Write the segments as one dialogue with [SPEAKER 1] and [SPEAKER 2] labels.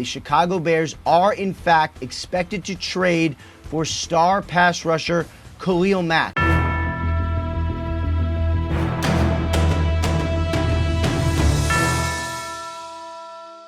[SPEAKER 1] the Chicago Bears are in fact expected to trade for star pass rusher Khalil Mack.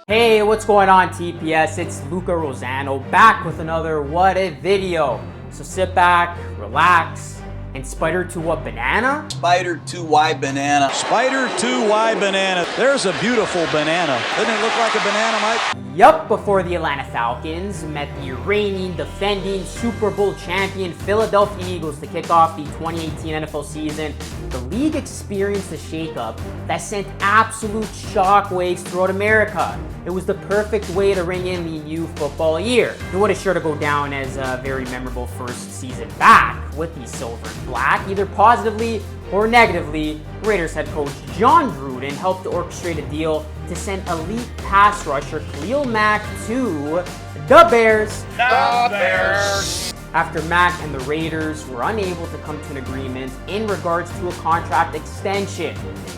[SPEAKER 2] Hey, what's going on, TPS? It's Luca Rosano back with another What If video. So sit back, relax, and spider to what banana?
[SPEAKER 3] Spider to why banana?
[SPEAKER 4] Spider to why banana? There's a beautiful banana. Doesn't it look like a banana, Mike?
[SPEAKER 2] Yup, before the Atlanta Falcons met the reigning, defending Super Bowl champion Philadelphia Eagles to kick off the 2018 NFL season, the league experienced a shakeup that sent absolute shockwaves throughout America. It was the perfect way to ring in the new football year. It would have sure to go down as a very memorable first season back with the silver and black. Either positively or negatively, Raiders head coach John Gruden helped to orchestrate a deal to send elite pass rusher Khalil Mack to the Bears.
[SPEAKER 3] The Bears.
[SPEAKER 2] After Mack and the Raiders were unable to come to an agreement in regards to a contract extension.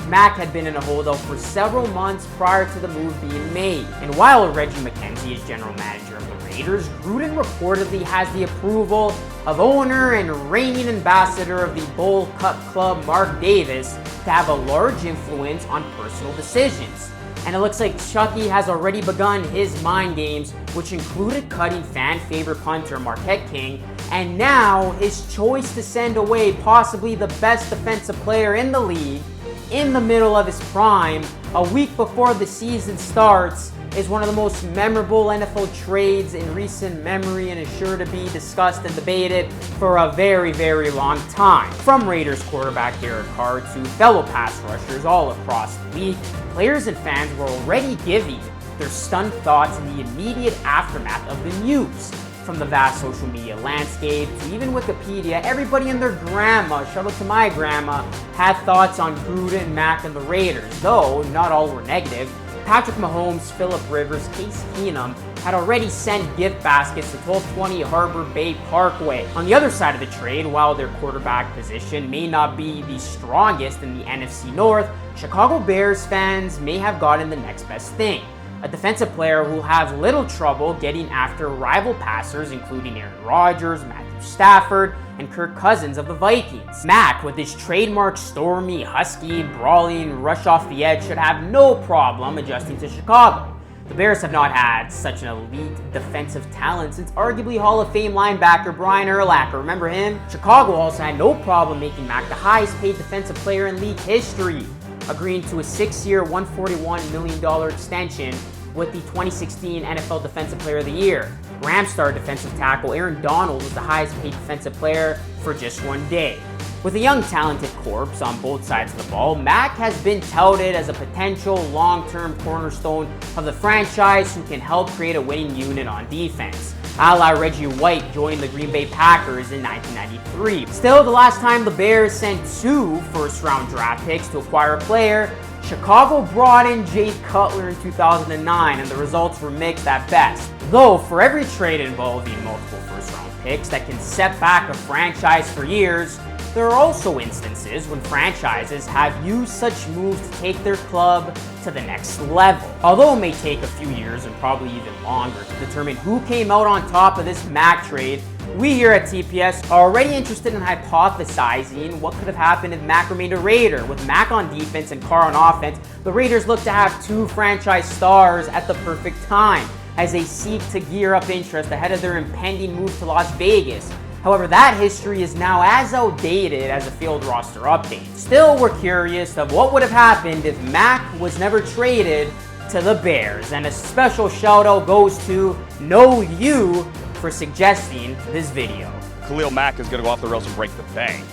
[SPEAKER 2] Mack had been in a holdout for several months prior to the move being made. And while Reggie McKenzie is general manager of the Raiders, Gruden reportedly has the approval of owner and reigning ambassador of the Bowl Cut Club, Mark Davis, to have a large influence on personal decisions. And it looks like Chucky has already begun his mind games, which included cutting fan favorite punter Marquette King, and now his choice to send away possibly the best defensive player in the league in the middle of his prime, a week before the season starts, is one of the most memorable NFL trades in recent memory and is sure to be discussed and debated for a very, very long time. From Raiders quarterback Derek Carr to fellow pass rushers all across the league, players and fans were already giving their stunned thoughts in the immediate aftermath of the news. From the vast social media landscape to even Wikipedia, everybody and their grandma, shout out to my grandma, had thoughts on Gruden, Mack, and the Raiders, though not all were negative. Patrick Mahomes, Phillip Rivers, Case Keenum had already sent gift baskets to 1220 Harbor Bay Parkway. On the other side of the trade, while their quarterback position may not be the strongest in the NFC North, Chicago Bears fans may have gotten the next best thing. A defensive player who will have little trouble getting after rival passers, including Aaron Rodgers, Matthew Stafford, and Kirk Cousins of the Vikings. Mack, with his trademark stormy, husky, brawling, rush off the edge, should have no problem adjusting to Chicago. The Bears have not had such an elite defensive talent since arguably Hall of Fame linebacker Brian Urlacher. Remember him? Chicago also had no problem making Mack the highest paid defensive player in league history, agreeing to a 6-year, $141 million extension with the 2016 NFL Defensive Player of the Year. Rams star defensive tackle Aaron Donald was the highest paid defensive player for just one day. With a young talented corpse on both sides of the ball, Mack has been touted as a potential long-term cornerstone of the franchise who can help create a winning unit on defense, a la Reggie White joining the Green Bay Packers in 1993. Still, the last time the Bears sent 2 first-round draft picks to acquire a player, Chicago brought in Jay Cutler in 2009, and the results were mixed at best. Though, for every trade involving multiple first-round picks that can set back a franchise for years, there are also instances when franchises have used such moves to take their club to the next level. Although it may take a few years and probably even longer to determine who came out on top of this Mack trade, we here at TPS are already interested in hypothesizing what could have happened if Mack remained a Raider. With Mack on defense and Carr on offense, the Raiders look to have 2 franchise stars at the perfect time as they seek to gear up interest ahead of their impending move to Las Vegas. However, that history is now as outdated as a field roster update. Still, we're curious of what would have happened if Mack was never traded to the Bears. And a special shout out goes to Know You for suggesting this video.
[SPEAKER 5] Khalil Mack is going to go off the rails and break the bank.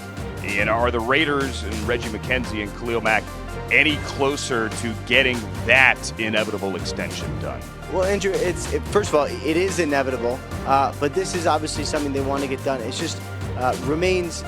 [SPEAKER 5] And are the Raiders and Reggie McKenzie and Khalil Mack any closer to getting that inevitable extension done?
[SPEAKER 1] Well, Andrew, first of all, it is inevitable, but this is obviously something they want to get done. It's just remains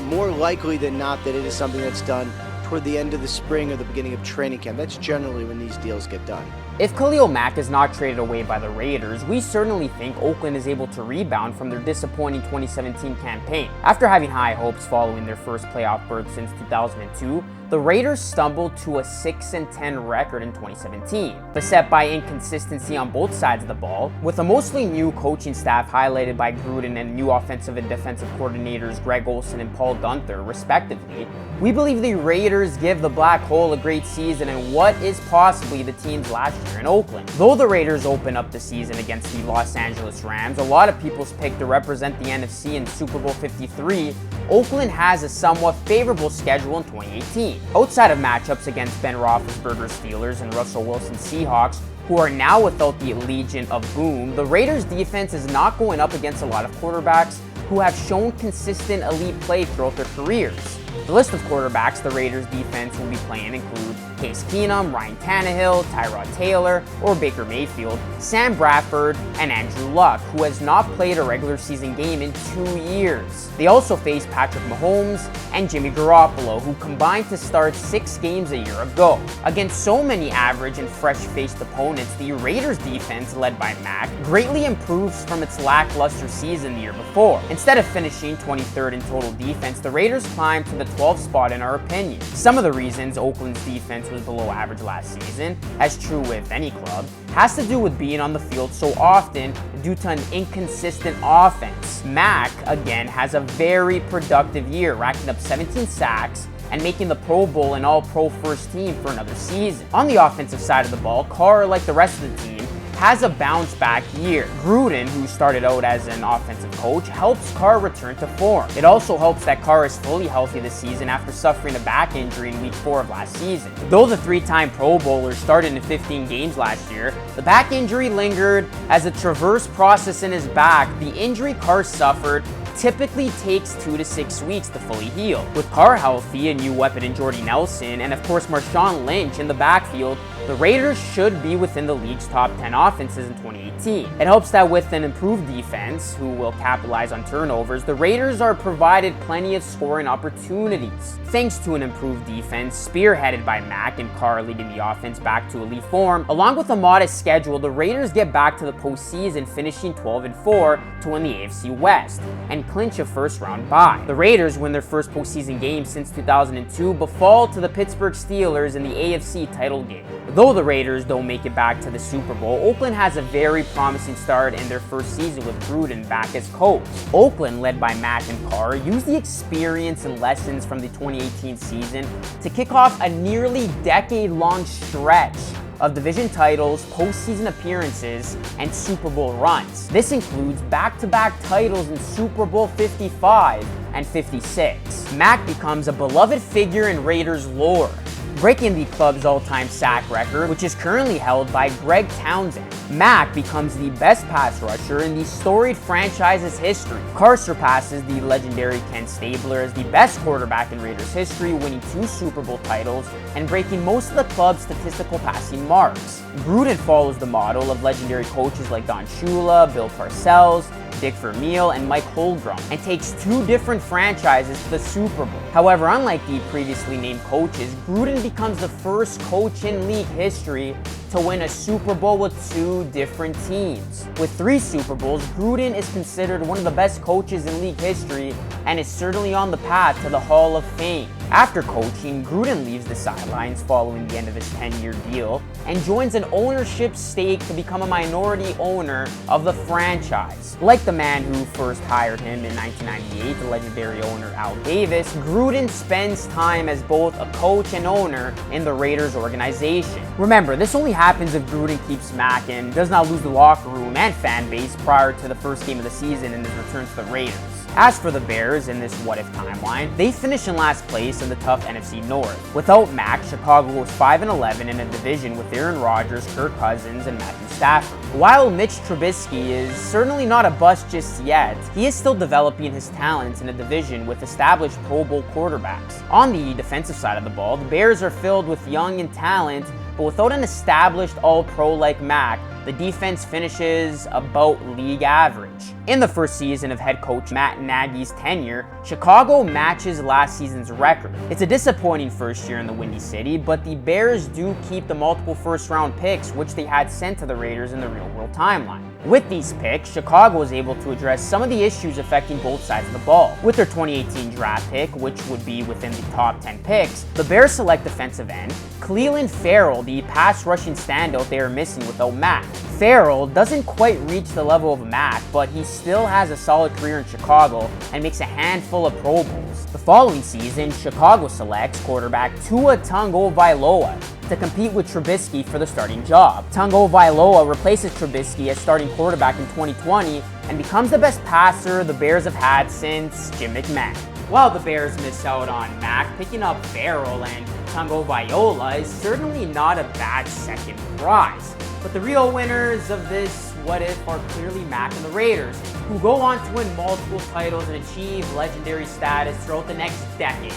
[SPEAKER 1] more likely than not that it is something that's done toward the end of the spring or the beginning of training camp. That's generally when these deals get done.
[SPEAKER 2] If Khalil Mack is not traded away by the Raiders, we certainly think Oakland is able to rebound from their disappointing 2017 campaign. After having high hopes following their first playoff berth since 2002, the Raiders stumbled to a 6-10 record in 2017, beset by inconsistency on both sides of the ball. With a mostly new coaching staff highlighted by Gruden and new offensive and defensive coordinators Greg Olsen and Paul Guenther, respectively, we believe the Raiders give the Black Hole a great season and what is possibly the team's last year in Oakland. Though the Raiders open up the season against the Los Angeles Rams, a lot of people's pick to represent the NFC in Super Bowl 53, Oakland has a somewhat favorable schedule in 2018. Outside of matchups against Ben Roethlisberger's Steelers and Russell Wilson's Seahawks, who are now without the Legion of Boom, the Raiders' defense is not going up against a lot of quarterbacks who have shown consistent elite play throughout their careers. The list of quarterbacks the Raiders' defense will be playing include Case Keenum, Ryan Tannehill, Tyrod Taylor, or Baker Mayfield, Sam Bradford, and Andrew Luck, who has not played a regular season game in 2 years. They also face Patrick Mahomes and Jimmy Garoppolo, who combined to start 6 games a year ago. Against so many average and fresh-faced opponents, the Raiders' defense, led by Mack, greatly improves from its lackluster season the year before. Instead of finishing 23rd in total defense, the Raiders climbed to the 12th spot in our opinion. Some of the reasons Oakland's defense was below average last season, as true with any club, has to do with being on the field so often due to an inconsistent offense. Mack, again, has a very productive year, racking up 17 sacks and making the Pro Bowl and All-Pro first team for another season. On the offensive side of the ball, Carr, like the rest of the team, has a bounce-back year. Gruden, who started out as an offensive coach, helps Carr return to form. It also helps that Carr is fully healthy this season after suffering a back injury in Week 4 of last season. Though the 3-time Pro Bowler started in 15 games last year, the back injury lingered as a traverse process in his back. The injury Carr suffered typically takes 2 to 6 weeks to fully heal. With Carr healthy, a new weapon in Jordy Nelson, and of course Marshawn Lynch in the backfield, the Raiders should be within the league's top 10 offenses in 2018. It helps that with an improved defense, who will capitalize on turnovers, the Raiders are provided plenty of scoring opportunities. Thanks to an improved defense, spearheaded by Mack and Carr leading the offense back to elite form, along with a modest schedule, the Raiders get back to the postseason, finishing 12-4 to win the AFC West and clinch a first-round bye. The Raiders win their first postseason game since 2002, but fall to the Pittsburgh Steelers in the AFC title game. Though the Raiders don't make it back to the Super Bowl, Oakland has a very promising start in their first season with Gruden back as coach. Oakland, led by Mack and Carr, used the experience and lessons from the 2018 season to kick off a nearly decade-long stretch of division titles, postseason appearances, and Super Bowl runs. This includes back-to-back titles in Super Bowl 55 and 56. Mack becomes a beloved figure in Raiders lore, breaking the club's all-time sack record, which is currently held by Greg Townsend. Mack becomes the best pass rusher in the storied franchise's history. Carr surpasses the legendary Ken Stabler as the best quarterback in Raiders history, winning 2 Super Bowl titles and breaking most of the club's statistical passing marks. Gruden follows the model of legendary coaches like Don Shula, Bill Parcells, Dick Vermeil, and Mike Holmgren, and takes 2 different franchises to the Super Bowl. However, unlike the previously named coaches, Gruden becomes the first coach in league history to win a Super Bowl with 2 different teams. With 3 Super Bowls, Gruden is considered one of the best coaches in league history and is certainly on the path to the Hall of Fame. After coaching, Gruden leaves the sidelines following the end of his 10-year deal and joins an ownership stake to become a minority owner of the franchise. Like the man who first hired him in 1998, the legendary owner Al Davis, Gruden spends time as both a coach and owner in the Raiders organization. Remember, this only happens if Gruden keeps Mack and does not lose the locker room and fan base prior to the first game of the season in his return to the Raiders. As for the Bears in this what-if timeline, they finish in last place in the tough NFC North. Without Mack, Chicago goes 5-11 in a division with Aaron Rodgers, Kirk Cousins, and Matthew Stafford. While Mitch Trubisky is certainly not a bust just yet, he is still developing his talents in a division with established Pro Bowl quarterbacks. On the defensive side of the ball, the Bears are filled with young and talent, but without an established All-Pro like Mack, the defense finishes about league average. In the first season of head coach Matt Nagy's tenure, Chicago matches last season's record. It's a disappointing first year in the Windy City, but the Bears do keep the multiple first-round picks which they had sent to the Raiders in the real-world timeline. With these picks, Chicago was able to address some of the issues affecting both sides of the ball. With their 2018 draft pick, which would be within the top 10 picks, the Bears select defensive end Clelin Ferrell, the pass rushing standout they are missing without Mack. Ferrell doesn't quite reach the level of Mack, but he still has a solid career in Chicago and makes a handful of Pro Bowls. The following season, Chicago selects quarterback Tua Tagovailoa to compete with Trubisky for the starting job. Tagovailoa replaces Trubisky as starting quarterback in 2020 and becomes the best passer the Bears have had since Jim McMahon. While the Bears miss out on Mack, picking up Ferrell and Tagovailoa is certainly not a bad second prize. But the real winners of this what if are clearly Mack and the Raiders, who go on to win multiple titles and achieve legendary status throughout the next decade.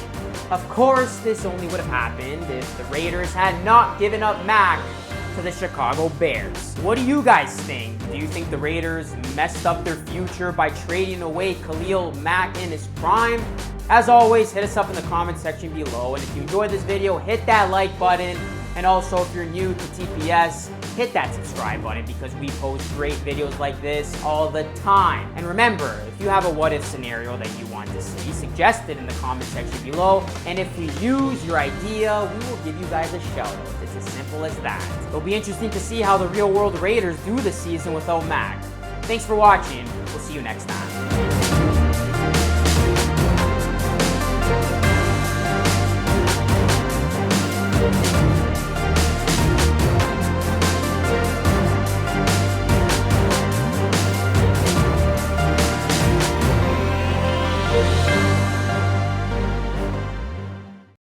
[SPEAKER 2] Of course, this only would have happened if the Raiders had not given up Mack to the Chicago Bears. What do you guys think? Do you think the Raiders messed up their future by trading away Khalil Mack in his prime? As always, hit us up in the comment section below, and if you enjoyed this video, hit that like button. And also, if you're new to TPS, hit that subscribe button because we post great videos like this all the time. And remember, if you have a what if scenario that you want to see, suggest it in the comment section below. And if we use your idea, we will give you guys a shout out. It's as simple as that. It'll be interesting to see how the real world Raiders do this season without Mack. Thanks for watching. We'll see you next time.